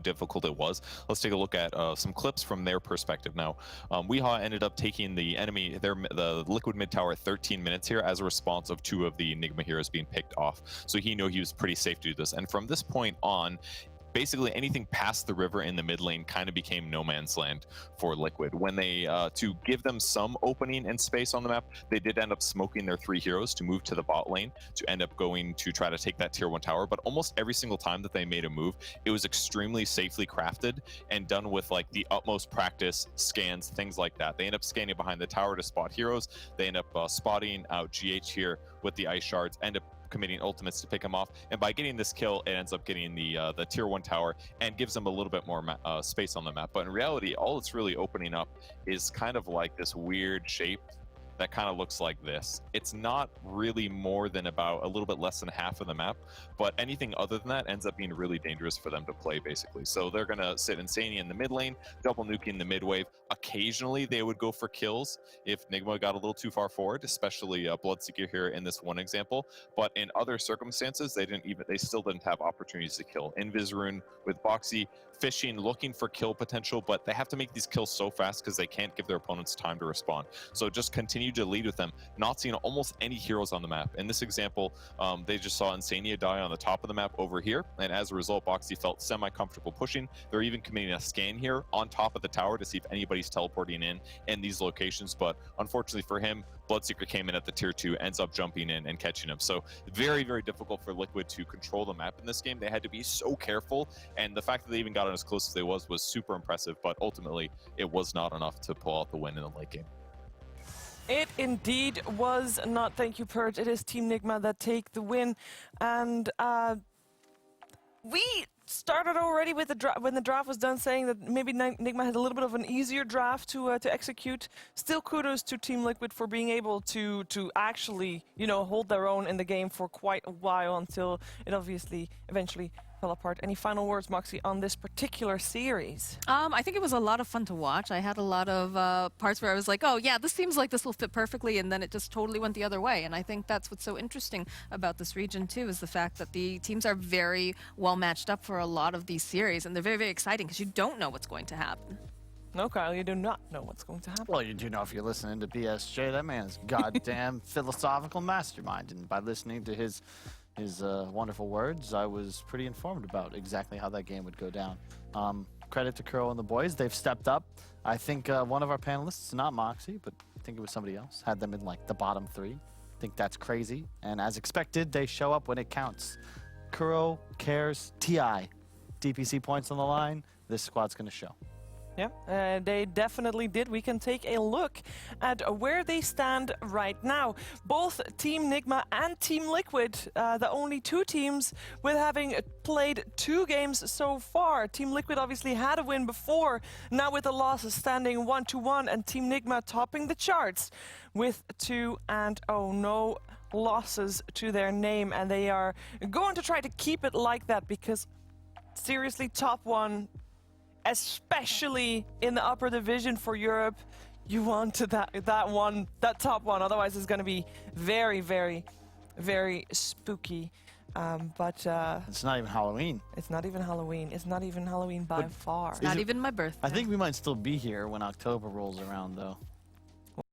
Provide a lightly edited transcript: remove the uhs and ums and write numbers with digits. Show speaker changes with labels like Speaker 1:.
Speaker 1: difficult it was. Let's take a look at some clips from their perspective now. Weehaw ended up taking the enemy, the Liquid mid tower at 13 minutes here as a response of 2 of the Enigma heroes being picked off. So he knew he was pretty safe to do this. And from this point on, basically anything past the river in the mid lane kind of became no man's land for Liquid. When they, to give them some opening and space on the map, they did end up smoking their 3 heroes to move to the bot lane to end up going to try to take that tier 1 tower. But almost every single time that they made a move, it was extremely safely crafted and done with like the utmost practice, scans, things like that. They end up scanning behind the tower to spot heroes. They end up spotting out GH here with the ice shards, end up committing ultimates to pick him off, and by getting this kill, it ends up getting the tier 1 tower and gives them a little bit more space on the map. But in reality, all it's really opening up is kind of like this weird shape that kind of looks like this. It's not really more than about a little bit less than half of the map, but anything other than that ends up being really dangerous for them to play, basically. So they're going to sit Insania in the mid lane, double nuking the mid wave. Occasionally, they would go for kills if Nigma got a little too far forward, especially Bloodseeker here in this one example. But in other circumstances, they still didn't have opportunities to kill. Invisrune with Boxy, fishing, looking for kill potential, but they have to make these kills so fast because they can't give their opponents time to respond. So just continue to lead with them, not seeing almost any heroes on the map. In this example, they just saw Insania die on the top of the map over here, and as a result, Boxy felt semi-comfortable pushing. They're even committing a scan here on top of the tower to see if anybody's teleporting in these locations, but unfortunately for him, Bloodseeker came in at the tier 2, ends up jumping in and catching him. So very, very difficult for Liquid to control the map in this game. They had to be so careful, and the fact that they even got as close as they was super impressive, but ultimately it was not enough to pull out the win in the late game.
Speaker 2: It indeed was not. Thank you, Purge. It is Team Nigma that take the win. And we started already with when the draft was done, saying that maybe Nigma had a little bit of an easier draft to execute. Still, kudos to Team Liquid for being able to actually, hold their own in the game for quite a while until it obviously eventually fell apart. Any final words, Moxie, on this particular series?
Speaker 3: I think it was a lot of fun to watch. I had a lot of parts where I was like, oh yeah, this seems like this will fit perfectly, and then it just totally went the other way. And I think that's what's so interesting about this region too, is the fact that the teams are very well matched up for a lot of these series, and they're very, very exciting because you don't know what's going to happen.
Speaker 2: No, Kyle, you do not know what's going to happen.
Speaker 4: Well, you do know if you're listening to BSJ. That man is goddamn philosophical mastermind, and by listening to his wonderful words, I was pretty informed about exactly how that game would go down. Credit to Kuro and the boys. They've stepped up. I think one of our panelists, not Moxie, but I think it was somebody else, had them in like the bottom 3. I think that's crazy. And as expected, they show up when it counts. Kuro, Cares, TI. DPC points on the line. This squad's going to show.
Speaker 2: Yeah, they definitely did. We can take a look at where they stand right now. Both Team Nigma and Team Liquid, the only 2 teams with having played 2 games so far. Team Liquid obviously had a win before, now with the losses standing 1-1, and Team Nigma topping the charts with 2-0. No losses to their name, and they are going to try to keep it like that because, seriously, top 1, especially in the upper division for Europe, you want to that top one. Otherwise, it's going to be very, very, very spooky. But
Speaker 4: it's not even Halloween.
Speaker 2: It's not even Halloween. It's not even Halloween by far.
Speaker 3: It's not even my birthday.
Speaker 4: I think we might still be here when October rolls around, though.